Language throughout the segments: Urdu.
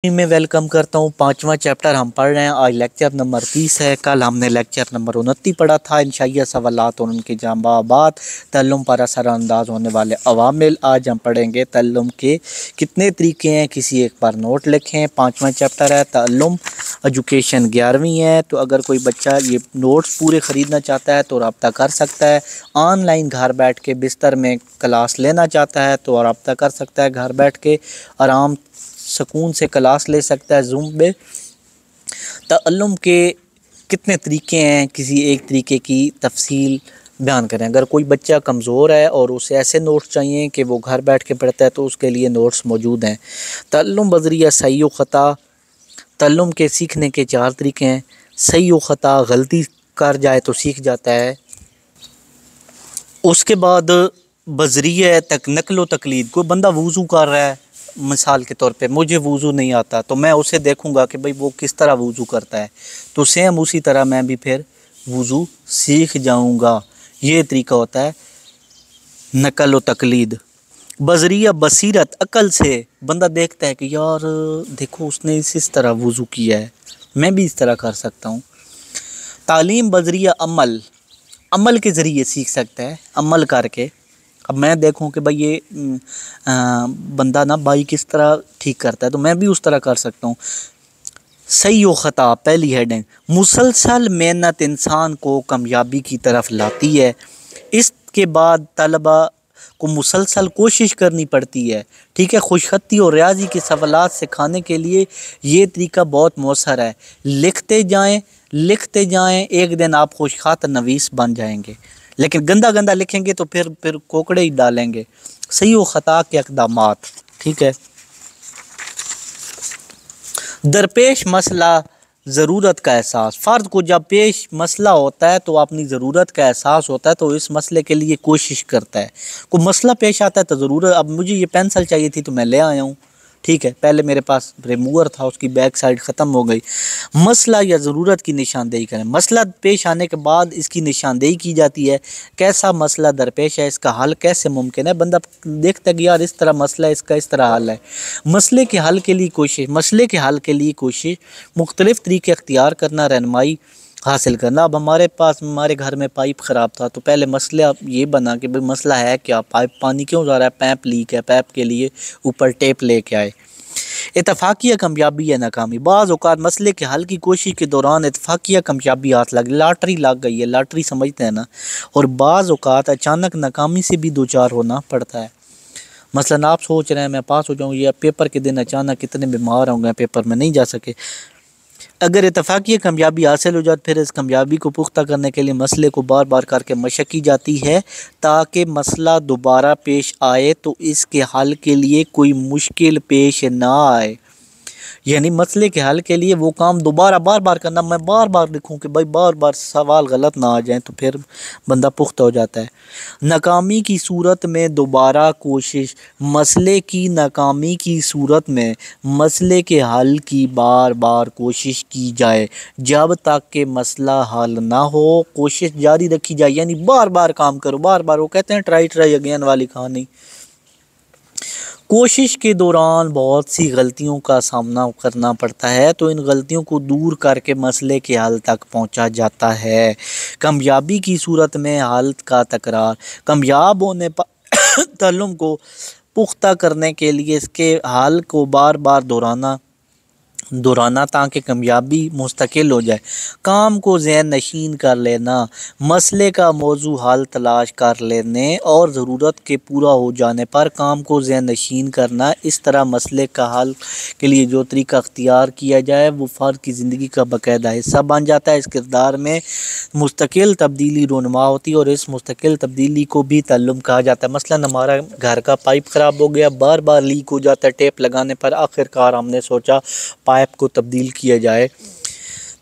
میں ویلکم کرتا ہوں۔ 5واں چیپٹر ہم پڑھ رہے ہیں، آج لیکچر نمبر 30 ہے۔ کل ہم نے لیکچر نمبر 29 پڑھا تھا، انشائیہ سوالات اور ان کے جوابات، تعلم پر اثر انداز ہونے والے عوامل۔ آج ہم پڑھیں گے تعلم کے کتنے طریقے ہیں، کسی ایک پر نوٹ لکھیں۔ 5واں چیپٹر ہے تعلم، ایجوکیشن 11ویں ہے۔ تو اگر کوئی بچہ یہ نوٹس پورے خریدنا چاہتا ہے تو رابطہ کر سکتا ہے۔ آن لائن گھر بیٹھ کے بستر میں کلاس لینا چاہتا ہے تو رابطہ کر سکتا ہے، گھر بیٹھ کے آرام سکون سے کلاس لے سکتا ہے زوم پہ۔ تعلم کے کتنے طریقے ہیں، کسی ایک طریقے کی تفصیل بیان کریں۔ اگر کوئی بچہ کمزور ہے اور اسے ایسے نوٹس چاہیے کہ وہ گھر بیٹھ کے پڑھتا ہے تو اس کے لیے نوٹس موجود ہیں۔ تعلم بذریعہ صحیح و خطا، تعلم کے سیکھنے کے 4 طریقے ہیں۔ صحیح و خطا، غلطی کر جائے تو سیکھ جاتا ہے۔ اس کے بعد بذریعہ نقل و تقلید، کوئی بندہ وضو کر رہا ہے، مثال کے طور پہ مجھے وضو نہیں آتا تو میں اسے دیکھوں گا کہ بھئی وہ کس طرح وضو کرتا ہے، تو سیم اسی طرح میں بھی پھر وضو سیکھ جاؤں گا۔ یہ طریقہ ہوتا ہے نقل و تقلید۔ بذریعہ بصیرت، عقل سے بندہ دیکھتا ہے کہ یار دیکھو اس نے اس طرح وضو کیا ہے، میں بھی اس طرح کر سکتا ہوں۔ تعلیم بذریعہ عمل، عمل کے ذریعے سیکھ سکتا ہے، عمل کر کے۔ اب میں دیکھوں کہ بھئی یہ بندہ نا بائک کس طرح ٹھیک کرتا ہے تو میں بھی اس طرح کر سکتا ہوں۔ صحیح و خطا، پہلی ہیڈنگ، مسلسل محنت انسان کو کامیابی کی طرف لاتی ہے۔ اس کے بعد طلبہ کو مسلسل کوشش کرنی پڑتی ہے، ٹھیک ہے۔ خوش خطی اور ریاضی کے سوالات سکھانے کے لیے یہ طریقہ بہت مؤثر ہے۔ لکھتے جائیں، ایک دن آپ خوش خط نویس بن جائیں گے، لیکن گندا گندا لکھیں گے تو پھر کوکڑے ہی ڈالیں گے۔ صحیح و خطا کے اقدامات، ٹھیک ہے۔ درپیش مسئلہ، ضرورت کا احساس، فرد کو جب پیش مسئلہ ہوتا ہے تو اپنی ضرورت کا احساس ہوتا ہے تو اس مسئلے کے لیے کوشش کرتا ہے۔ کوئی مسئلہ پیش آتا ہے تو ضرورت، اب مجھے یہ پینسل چاہیے تھی تو میں لے آیا ہوں، ٹھیک ہے۔ پہلے میرے پاس ریموور تھا، اس کی بیک سائڈ ختم ہو گئی۔ مسئلہ یا ضرورت کی نشاندہی کریں، مسئلہ پیش آنے کے بعد اس کی نشاندہی کی جاتی ہے۔ کیسا مسئلہ درپیش ہے، اس کا حل کیسے ممکن ہے، بندہ دیکھتا ہے کہ یار اس طرح مسئلہ ہے، اس کا اس طرح حل ہے۔ مسئلے کے حل کے لیے کوشش، مختلف طریقے اختیار کرنا، رہنمائی حاصل کرنا۔ اب ہمارے گھر میں پائپ خراب تھا تو پہلے مسئلہ یہ بنا کہ بھئی مسئلہ ہے کیا، پائپ پانی کیوں جا رہا ہے، پیپ لیک ہے، پیپ کے لیے اوپر ٹیپ لے کے آئے۔ اتفاقیہ کامیابی یا ناکامی، بعض اوقات مسئلے کے حل کی کوشش کے دوران اتفاقیہ کامیابی ہاتھ لگ، لاٹری لگ گئی ہے، لاٹری سمجھتے ہیں نا، اور بعض اوقات اچانک ناکامی سے بھی دوچار ہونا پڑتا ہے۔ مثلا آپ سوچ رہے ہیں میں پاس ہو جاؤں، یا پیپر کے دن اچانک اتنے بیمار ہوں گے پیپر میں نہیں جا سکے۔ اگر اتفاقیہ کامیابی حاصل ہو جائے پھر اس کامیابی کو پختہ کرنے کے لیے مسئلے کو بار بار کر کے مشق کی جاتی ہے تاکہ مسئلہ دوبارہ پیش آئے تو اس کے حل کے لیے کوئی مشکل پیش نہ آئے۔ یعنی مسئلے کے حل کے لیے وہ کام دوبارہ بار بار کرنا، میں بار بار لکھوں کہ بھائی بار بار سوال غلط نہ آ جائیں تو پھر بندہ پختہ ہو جاتا ہے۔ ناکامی کی صورت میں دوبارہ کوشش، مسئلے کی ناکامی کی صورت میں مسئلے کے حل کی بار بار کوشش کی جائے جب تک کہ مسئلہ حل نہ ہو، کوشش جاری رکھی جائے، یعنی بار بار کام کرو، بار بار، وہ کہتے ہیں ٹرائی اگین والی کہانی۔ کوشش کے دوران بہت سی غلطیوں کا سامنا کرنا پڑتا ہے تو ان غلطیوں کو دور کر کے مسئلے کے حل تک پہنچا جاتا ہے۔ کامیابی کی صورت میں حل کا تکرار، کامیاب ہونے پر تعلم کو پختہ کرنے کے لیے اس کے حل کو بار بار دہرانا تاکہ کامیابی مستقل ہو جائے۔ کام کو ذہن نشین کر لینا، مسئلے کا موضوع حل تلاش کر لینے اور ضرورت کے پورا ہو جانے پر کام کو ذہن نشین کرنا، اس طرح مسئلے کا حل کے لیے جو طریقہ اختیار کیا جائے وہ فرد کی زندگی کا باقاعدہ حصہ بن جاتا ہے۔ اس کردار میں مستقل تبدیلی رونما ہوتی ہے اور اس مستقل تبدیلی کو بھی تعلم کہا جاتا ہے۔ مثلا ہمارا گھر کا پائپ خراب ہو گیا، بار بار لیک ہو جاتا ہے، ٹیپ لگانے پر آخر کار ہم نے سوچا پائپ کو تبدیل کیا جائے،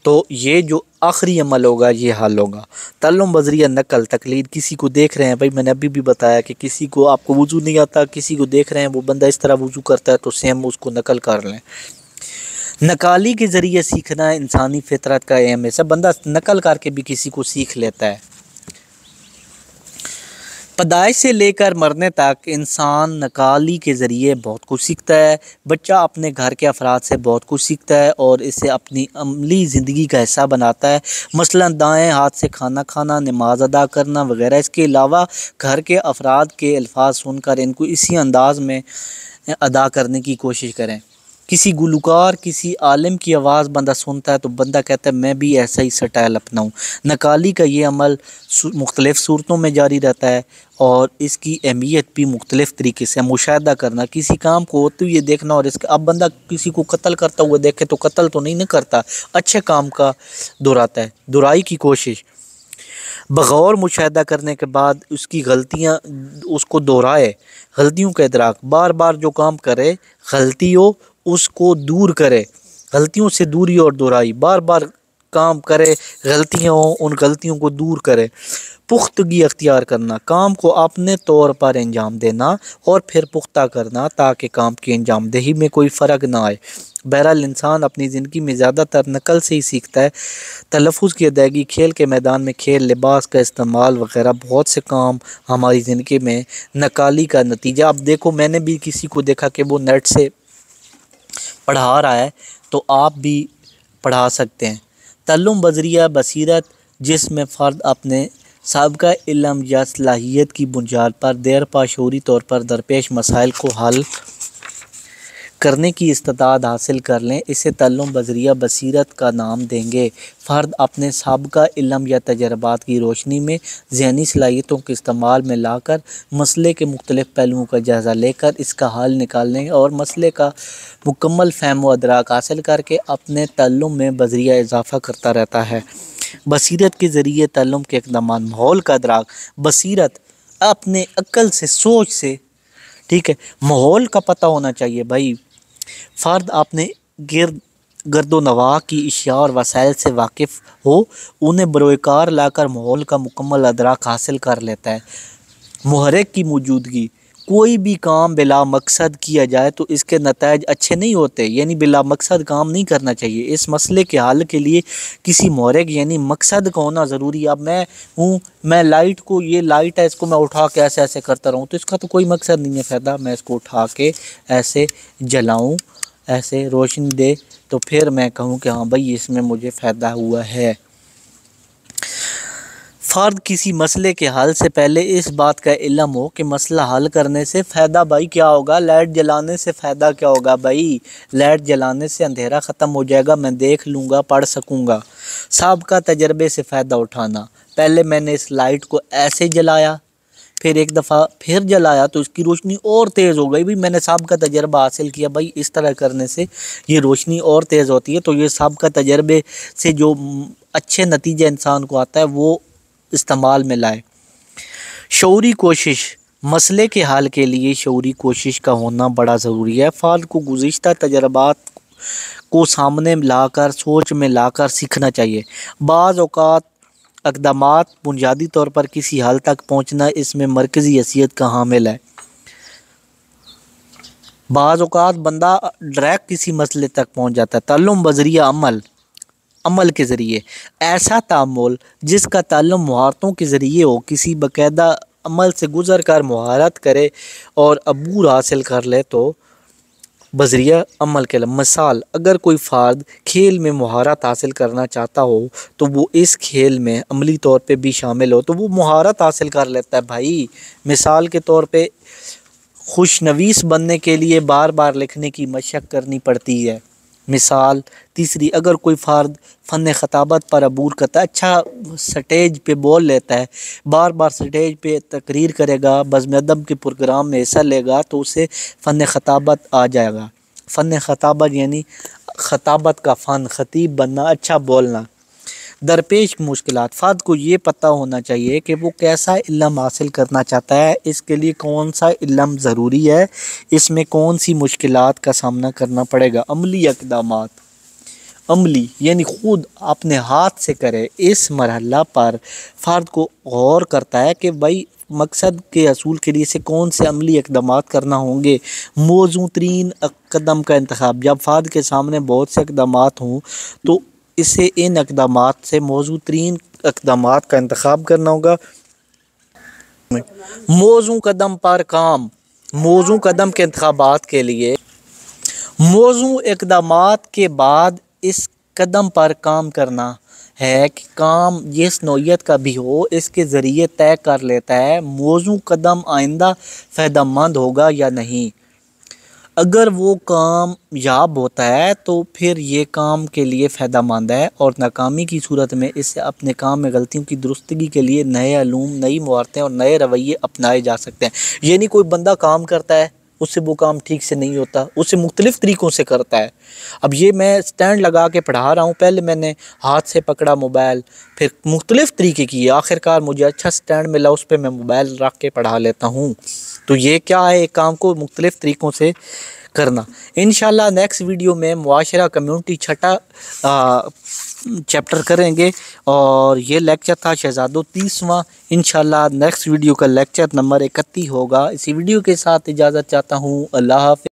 تو یہ جو آخری عمل ہوگا یہ حل ہوگا۔ تعلم بذریعہ نقل تقلید، کسی کو دیکھ رہے ہیں، بھائی میں نے ابھی بھی بتایا کہ کسی کو، آپ کو وضو نہیں آتا، کسی کو دیکھ رہے ہیں وہ بندہ اس طرح وضو کرتا ہے تو سیم اس کو نقل کر لیں۔ نقالی کے ذریعے سیکھنا انسانی فطرت کا اہم حصہ، بندہ نقل کر کے بھی کسی کو سیکھ لیتا ہے۔ پیدائش سے لے کر مرنے تک انسان نقالی کے ذریعے بہت کچھ سیکھتا ہے۔ بچہ اپنے گھر کے افراد سے بہت کچھ سیکھتا ہے اور اسے اپنی عملی زندگی کا حصہ بناتا ہے، مثلا دائیں ہاتھ سے کھانا کھانا، نماز ادا کرنا وغیرہ۔ اس کے علاوہ گھر کے افراد کے الفاظ سن کر ان کو اسی انداز میں ادا کرنے کی کوشش کریں۔ کسی گلوکار، کسی عالم کی آواز بندہ سنتا ہے تو بندہ کہتا ہے میں بھی ایسا ہی سٹائل اپناؤں۔ نقالی کا یہ عمل مختلف صورتوں میں جاری رہتا ہے اور اس کی اہمیت بھی مختلف طریقے سے مشاہدہ کرنا، کسی کام کو ہوتے ہوئے دیکھنا، اور اس کا اب بندہ کسی کو قتل کرتا ہوا دیکھے تو قتل تو نہیں کرتا، اچھے کام کا دہراتا ہے، دہرائی کی کوشش۔ بغور مشاہدہ کرنے کے بعد اس کی غلطیاں اس کو دہرائے، غلطیوں کا ادراک، بار بار جو کام کرے غلطیوں اس کو دور کرے، غلطیوں سے دوری اور دہرائی، بار بار کام کرے غلطیاں ان غلطیوں کو دور کرے۔ پختگی اختیار کرنا، کام کو اپنے طور پر انجام دینا اور پھر پختہ کرنا تاکہ کام کی انجام دہی میں کوئی فرق نہ آئے۔ بہرحال انسان اپنی زندگی میں زیادہ تر نقل سے ہی سیکھتا ہے۔ تلفظ کی ادائیگی، کھیل کے میدان میں کھیل، لباس کا استعمال وغیرہ بہت سے کام ہماری زندگی میں نقالی کا نتیجہ۔ اب دیکھو میں نے بھی کسی کو دیکھا کہ وہ نیٹ سے پڑھا رہا ہے تو آپ بھی پڑھا سکتے ہیں۔ تعلم بذریعہ بصیرت، جس میں فرد اپنے سابقہ علم یا صلاحیت کی بنیاد پر دیر پا شعوری طور پر درپیش مسائل کو حل کرنے کی استعداد حاصل کر لیں، اسے تعلم بذریعہ بصیرت کا نام دیں گے۔ فرد اپنے سابقہ علم یا تجربات کی روشنی میں ذہنی صلاحیتوں کے استعمال میں لا کر مسئلے کے مختلف پہلوؤں کا جائزہ لے کر اس کا حل نکالنے اور مسئلے کا مکمل فہم و ادراک حاصل کر کے اپنے تعلم میں بذریعہ اضافہ کرتا رہتا ہے۔ بصیرت کے ذریعے تعلم کے اقدامات، ماحول کا ادراک، بصیرت اپنے عقل سے، سوچ سے، ٹھیک ہے، ماحول کا پتہ ہونا چاہیے بھائی۔ فرد اپنے گرد و نواح کی اشیاء اور وسائل سے واقف ہو، انہیں بروئے کار لا کر ماحول کا مکمل ادراک حاصل کر لیتا ہے۔ محرک کی موجودگی، کوئی بھی کام بلا مقصد کیا جائے تو اس کے نتائج اچھے نہیں ہوتے، یعنی بلا مقصد کام نہیں کرنا چاہیے۔ اس مسئلے کے حل کے لیے کسی محرک یعنی مقصد کا ہونا ضروری ہے۔ اب میں لائٹ کو، یہ لائٹ ہے، اس کو میں اٹھا کے ایسے ایسے کرتا رہوں تو اس کا تو کوئی مقصد نہیں ہے فائدہ، میں اس کو اٹھا کے ایسے جلاؤں، ایسے روشنی دے تو پھر میں کہوں کہ ہاں بھائی اس میں مجھے فائدہ ہوا ہے۔ فرد کسی مسئلے کے حل سے پہلے اس بات کا علم ہو کہ مسئلہ حل کرنے سے فائدہ بھائی کیا ہوگا، لائٹ جلانے سے فائدہ کیا ہوگا بھائی، لائٹ جلانے سے اندھیرا ختم ہو جائے گا، میں دیکھ لوں گا، پڑھ سکوں گا۔ سابقہ تجربے سے فائدہ اٹھانا، پہلے میں نے اس لائٹ کو ایسے جلایا، پھر ایک دفعہ پھر جلایا تو اس کی روشنی اور تیز ہو گئی، بھی میں نے سابقہ تجربہ حاصل کیا بھائی اس طرح کرنے سے یہ روشنی اور تیز ہوتی ہے، تو یہ سابقہ تجربے سے جو اچھے نتیجے انسان کو آتا ہے وہ استعمال میں لائے۔ شعوری کوشش، مسئلے کے حل کے لیے شعوری کوشش کا ہونا بڑا ضروری ہے۔ فرد کو گزشتہ تجربات کو سامنے لا کر، سوچ میں لا کر سیکھنا چاہیے۔ بعض اوقات اقدامات بنیادی طور پر کسی حل تک پہنچنا اس میں مرکزی حیثیت کا حامل ہے۔ بعض اوقات بندہ ڈائریکٹ کسی مسئلے تک پہنچ جاتا ہے۔ تعلم بذریعہ عمل کے ذریعے، ایسا تعامل جس کا تعلم مہارتوں کے ذریعے ہو، کسی باقاعدہ عمل سے گزر کر مہارت کرے اور عبور حاصل کر لے تو بذریعہ عمل کے لئے۔ مثال، اگر کوئی فرد کھیل میں مہارت حاصل کرنا چاہتا ہو تو وہ اس کھیل میں عملی طور پہ بھی شامل ہو تو وہ مہارت حاصل کر لیتا ہے بھائی۔ مثال کے طور پہ خوشنویس بننے کے لیے بار بار لکھنے کی مشق کرنی پڑتی ہے۔ مثال تیسری، اگر کوئی فرد فن خطابت پر عبور کرتا ہے، اچھا سٹیج پہ بول لیتا ہے، بار بار سٹیج پہ تقریر کرے گا، بزم ادب کے پروگرام میں حصہ لے گا تو اسے فن خطابت آ جائے گا۔ فن خطابت یعنی خطابت کا فن، خطیب بننا، اچھا بولنا۔ درپیش مشکلات، فرد کو یہ پتہ ہونا چاہیے کہ وہ کیسا علم حاصل کرنا چاہتا ہے، اس کے لیے کون سا علم ضروری ہے، اس میں کون سی مشکلات کا سامنا کرنا پڑے گا۔ عملی اقدامات، عملی یعنی خود اپنے ہاتھ سے کرے۔ اس مرحلہ پر فرد کو غور کرتا ہے کہ بھائی مقصد کے حصول کے لیے سے کون سے عملی اقدامات کرنا ہوں گے۔ موزوں ترین قدم کا انتخاب، جب فرد کے سامنے بہت سے اقدامات ہوں تو اسے ان اقدامات سے موزوں ترین اقدامات کا انتخاب کرنا ہوگا۔ موزوں قدم پر کام، موزوں قدم کے انتخابات کے لیے موزوں اقدامات کے بعد اس قدم پر کام کرنا ہے کہ کام جس نوعیت کا بھی ہو اس کے ذریعے طے کر لیتا ہے موزوں قدم آئندہ فائدہ مند ہوگا یا نہیں۔ اگر وہ کامیاب ہوتا ہے تو پھر یہ کام کے لیے فائدہ مند ہے، اور ناکامی کی صورت میں اس سے اپنے کام میں غلطیوں کی درستگی کے لیے نئے علوم، نئی مہارتیں اور نئے رویے اپنائے جا سکتے ہیں۔ یعنی کوئی بندہ کام کرتا ہے، اس سے وہ کام ٹھیک سے نہیں ہوتا، اسے مختلف طریقوں سے کرتا ہے۔ اب یہ میں سٹینڈ لگا کے پڑھا رہا ہوں، پہلے میں نے ہاتھ سے پکڑا موبائل، پھر مختلف طریقے کیے، آخرکار مجھے اچھا سٹینڈ ملا، اس پہ میں موبائل رکھ کے پڑھا لیتا ہوں۔ تو یہ کیا ہے، ایک کام کو مختلف طریقوں سے کرنا۔ انشاءاللہ نیکسٹ ویڈیو میں معاشرہ کمیونٹی چھٹا چیپٹر کریں گے، اور یہ لیکچر تھا شہزادوں 30واں۔ انشاءاللہ نیکسٹ ویڈیو کا لیکچر نمبر 31 ہوگا۔ اسی ویڈیو کے ساتھ اجازت چاہتا ہوں، اللہ حافظ۔